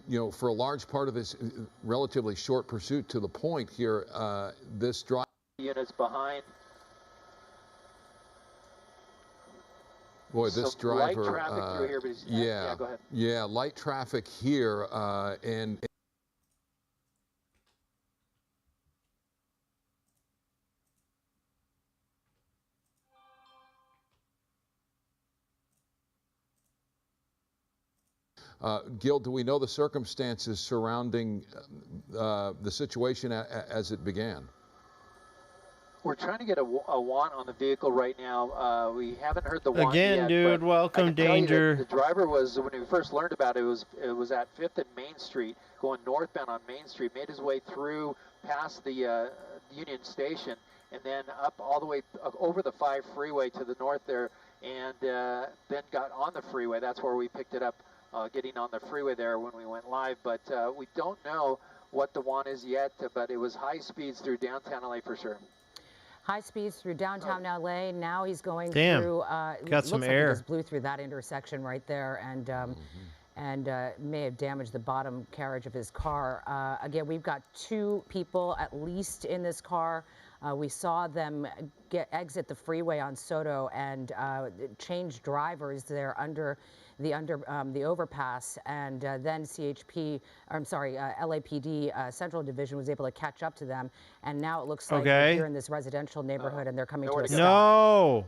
you know, for a large part of this relatively short pursuit to the point here, this drive. Units behind. Boy, this driver. Light traffic through here, but yeah, go ahead. Yeah, light traffic here, and. Gil, do we know the circumstances surrounding the situation as it began? We're trying to get a want on the vehicle right now. We haven't heard the want again, yet, dude. Welcome, danger. The driver was, when we first learned about it, it was at 5th and Main Street, going northbound on Main Street. Made his way through past the Union Station, and then up all the way over the 5 freeway to the north there, and then got on the freeway. That's where we picked it up, getting on the freeway there when we went live. But we don't know what the want is yet, but it was high speeds through downtown LA for sure. High speeds through downtown LA. Now he's going Damn. through. Got some air. Like he just blew through that intersection right there, and may have damaged the bottom carriage of his car. Again, we've got 2 people at least in this car. We saw them exit the freeway on Soto and change drivers there under the overpass, and then LAPD Central Division was able to catch up to them, and now it looks like they're here in this residential neighborhood, and they're coming to us. No.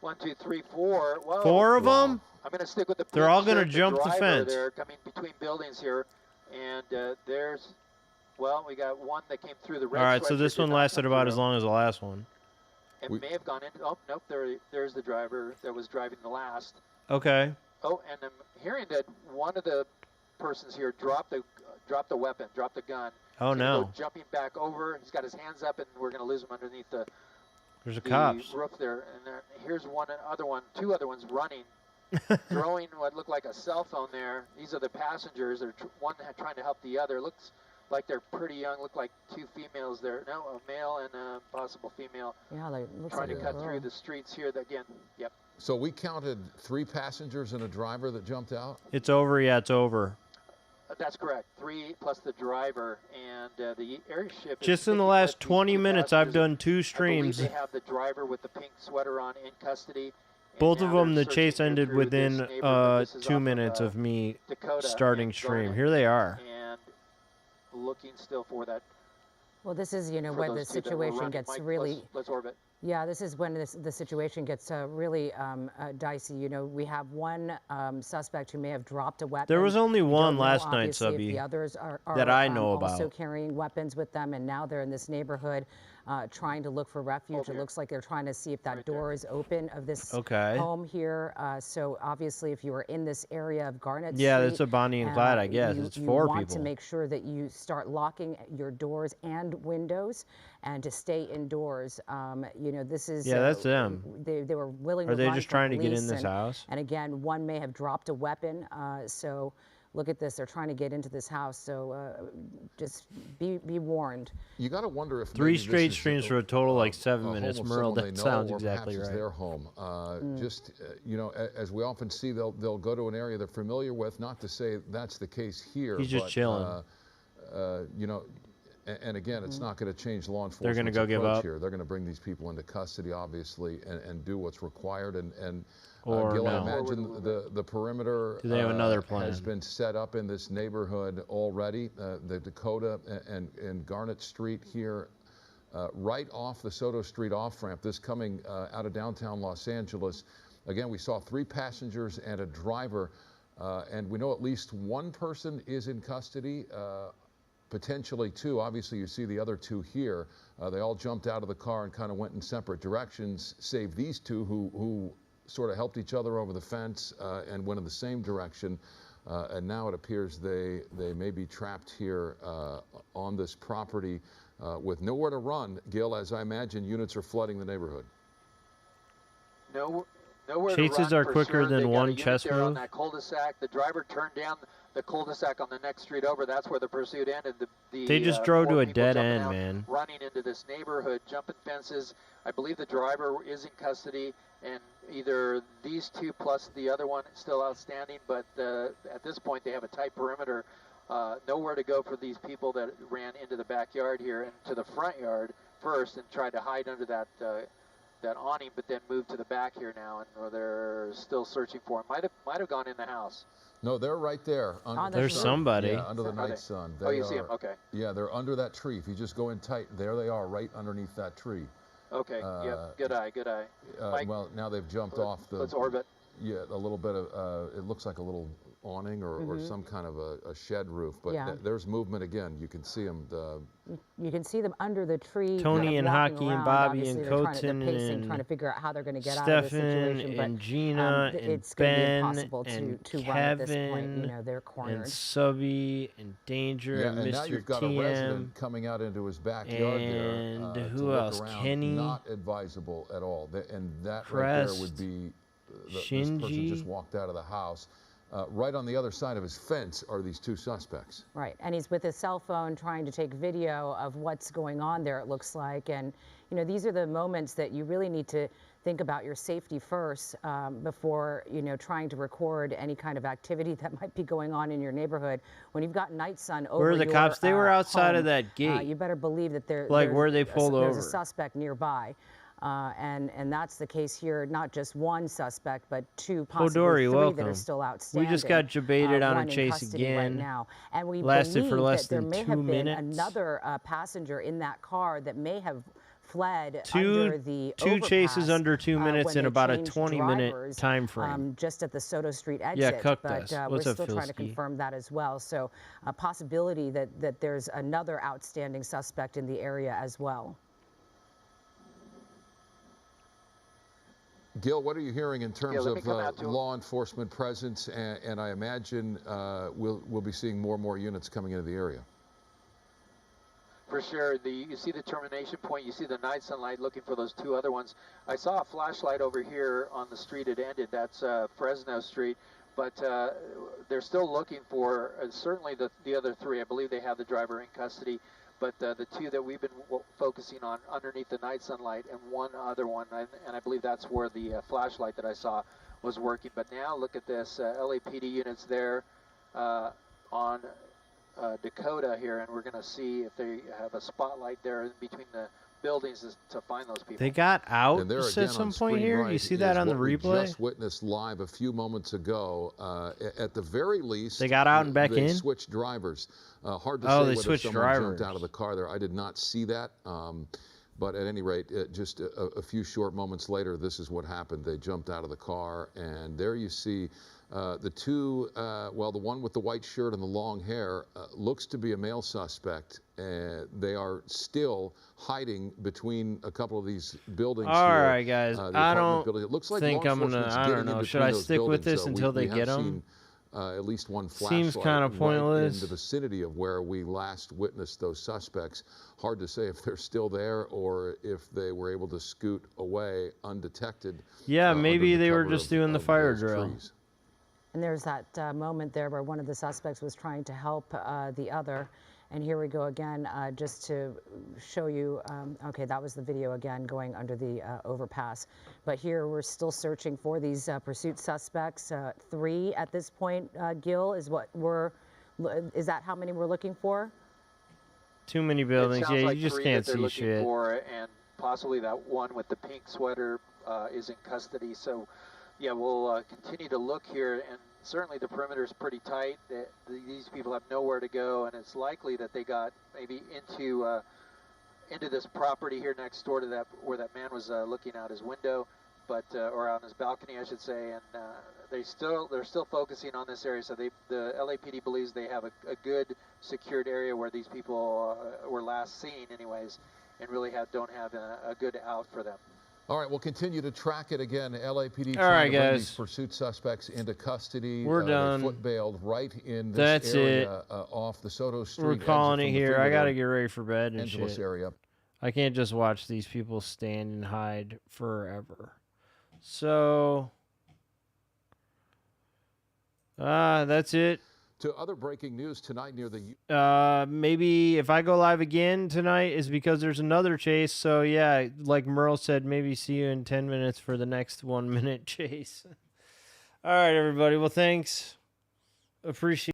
1, 2, 3, 4. Whoa. 4 of them? I'm going to stick with the. They're all going to jump the fence. They're coming between buildings here, and there's. Well, we got one that came through the red. All right, so this one lasted about as long as the last one. It may have gone into. Oh, nope. There's the driver that was driving the last. Okay. Oh, and I'm hearing that one of the persons here dropped the weapon, dropped the gun. Oh no! Go jumping back over. He's got his hands up, and we're going to lose him underneath the. There's a cops. Roof there, and here's two other ones running, throwing what looked like a cell phone there. These are the passengers. They're one trying to help the other. Looks like they're pretty young. Look like 2 females there. No, a male and a possible female. Yeah, they look trying like to cut through the streets here. Again, yep. So we counted 3 passengers and a driver that jumped out? It's over, yeah, it's over. That's correct. 3 plus the driver, and the airship. Just in the last 20 minutes, I've done 2 streams. I believe they have the driver with the pink sweater on in custody. Both of them, the chase ended within 2 minutes of me starting stream. Here they are. And looking still for that. Well, this is, you know, where the situation gets really. Let's orbit. Yeah, this is when the situation gets really dicey. You know, we have one suspect who may have dropped a weapon. There was only one last night, obviously, if Subby, the others are that I know about. Also carrying weapons with them, and now they're in this neighborhood trying to look for refuge. It looks like they're trying to see if that door is open of this home here. So obviously, if you are in this area of Garnet Street, that's a Bonnie and Clyde, I guess. It's 4 people. You want to make sure that you start locking your doors and windows, and to stay indoors. You know, this is. Yeah, that's them. They were willing to Are they run just for trying to get police, in this house? And again, one may have dropped a weapon. So look at this. They're trying to get into this house. So just be warned. You got to wonder if 3 straight streams for a total like 7 minutes. Merle, that sounds exactly right. Their home. Just you know, as we often see, they'll go to an area they're familiar with. Not to say that's the case here. He's just chilling. You know. And again, it's not going to change law enforcement's They're going to go give up here. They're going to bring these people into custody, obviously, and do what's required. And or Gil, no. I imagine the perimeter Do they have another plan? Has been set up in this neighborhood already. The Dakota and Garnet Street here, right off the Soto Street off-ramp, this coming out of downtown Los Angeles. Again, we saw 3 passengers and a driver, and we know at least 1 person is in custody. Potentially 2. Obviously, you see the other 2 here. They all jumped out of the car and kind of went in separate directions, save these 2 who sort of helped each other over the fence and went in the same direction. And now it appears they may be trapped here on this property with nowhere to run. Gil, as I imagine, units are flooding the neighborhood. Nowhere Chases to run are quicker than one chess move. On move. that cul-de-sac, the driver turned down the cul-de-sac on the next street over. That's where the pursuit ended. They just drove to four a people dead jumping end, out, man. running into this neighborhood, jumping fences. I believe the driver is in custody, and either these two plus the other one still outstanding. But at this point, they have a tight perimeter. Nowhere to go for these people that ran into the backyard here and to the front yard first and tried to hide under that awning, but then moved to the back here now, and they're still searching for him. Might have gone in the house. No, they're right there. There's somebody. Yeah, under the night sun. Oh, you see them? Okay. Yeah, they're under that tree. If you just go in tight, there they are, right underneath that tree. Okay. Yep. Good eye. Good eye. Mike, well, now they've jumped off the. Let's orbit. Yeah, a little bit of. It looks like a little awning or some kind of a shed roof, but there's movement again. You can see them. You can see them under the tree. Tony and Hockey and Bobby Obviously, and they're Coton and trying to figure out how they're going to get out of this Stefan situation. But and Gina and it's Ben going to be impossible and to run at this point. Kevin You know, they're cornered. and Subby and Danger Yeah, and and Mr. now you've got TM. a resident coming out into his backyard And there. who to look else? around. Kenny. Not advisable at all. And that right there would Crest. be this Shinji. person just walked out of the house. Right on the other side of his fence are these two suspects. Right, and he's with his cell phone trying to take video of what's going on there, it looks like. And, you know, these are the moments that you really need to think about your safety first before, you know, trying to record any kind of activity that might be going on in your neighborhood. When you've got night sun over Where are the your, cops? They were outside home, of that gate. you better believe that there's where they pulled there's over. a suspect nearby. And that's the case here, not just one suspect, but two, possibly Hodori, three welcome. that are still outstanding. We just got debated on one a in chase custody right again. now. And we Lasted believe for less that there than may 2 have been minutes. another passenger in that car that may have fled Two under the chases overpass, under 2 minutes when in they about a changed 20-minute drivers, time frame. just at the Soto Street exit. Yeah, cooked but us. we're What's up, still trying to Philski? confirm that as well. So a possibility that there's another outstanding suspect in the area as well. Gil, what are you hearing in terms let me of come out to him. law enforcement presence? And I imagine we'll be seeing more and more units coming into the area. For sure, you see the termination point, you see the night sunlight looking for those two other ones. I saw a flashlight over here on the street it ended, that's Fresno Street, but they're still looking for certainly the other three. I believe they have the driver in custody, but the two that we've been focusing on underneath the night sunlight and one other one, and I believe that's where the flashlight that I saw was working. But now look at this, LAPD units there on Dakota here, and we're going to see if they have a spotlight there in between the buildings to find those people. They got out And there at again some on point screen here. right You see that is on the what we replay? just witnessed live a few moments ago. At the very least, They got out and back they in? switched drivers. Hard to Oh, say they whether switched someone drivers. jumped out of the car there. I did not see that. But at any rate, just a few short moments later, this is what happened. They jumped out of the car, and there you see the two, well, the one with the white shirt and the long hair looks to be a male suspect. They are still hiding between a couple of these buildings All here. right, guys. The I apartment don't building. It looks like think law I'm gonna. enforcement's I getting don't in know. between Should I those stick with buildings, this so until we they get have them? seen, at least one Seems flashlight kinda right pointless. in the vicinity of where we last witnessed those suspects. Hard to say if they're still there or if they were able to scoot away undetected. Yeah, under maybe the they were cover just doing the of fire those drill. trees. And there's that moment there where one of the suspects was trying to help the other. And here we go again, just to show you, okay, that was the video again going under the overpass. But here we're still searching for these pursuit suspects. 3 at this point, Gil, is that how many we're looking for? Too many buildings. It sounds Yeah, like you just 3 can't that they're see looking shit. for, and possibly that one with the pink sweater is in custody. So, yeah, we'll continue to look here, and certainly the perimeter is pretty tight. These people have nowhere to go, and it's likely that they got maybe into this property here next door to that where that man was looking out his window, but or out on his balcony, I should say. And they're still focusing on this area. So the LAPD believes they have a good secured area where these people were last seen, anyways, and really don't have a good out for them. All right, we'll continue to track it again. LAPD All right, trying to bring guys. these pursuit suspects into custody. We're They done. foot-bailed right in this That's area off the Soto Street. We're exit calling from it the here. I Freeway gotta get ready for bed and Angeles shit. area. I can't just watch these people stand and hide forever. So, that's it. To other breaking news tonight near the... Maybe if I go live again tonight is because there's another chase. So yeah, like Merle said, maybe see you in 10 minutes for the next 1 minute chase. All right, everybody. Well, thanks. Appreciate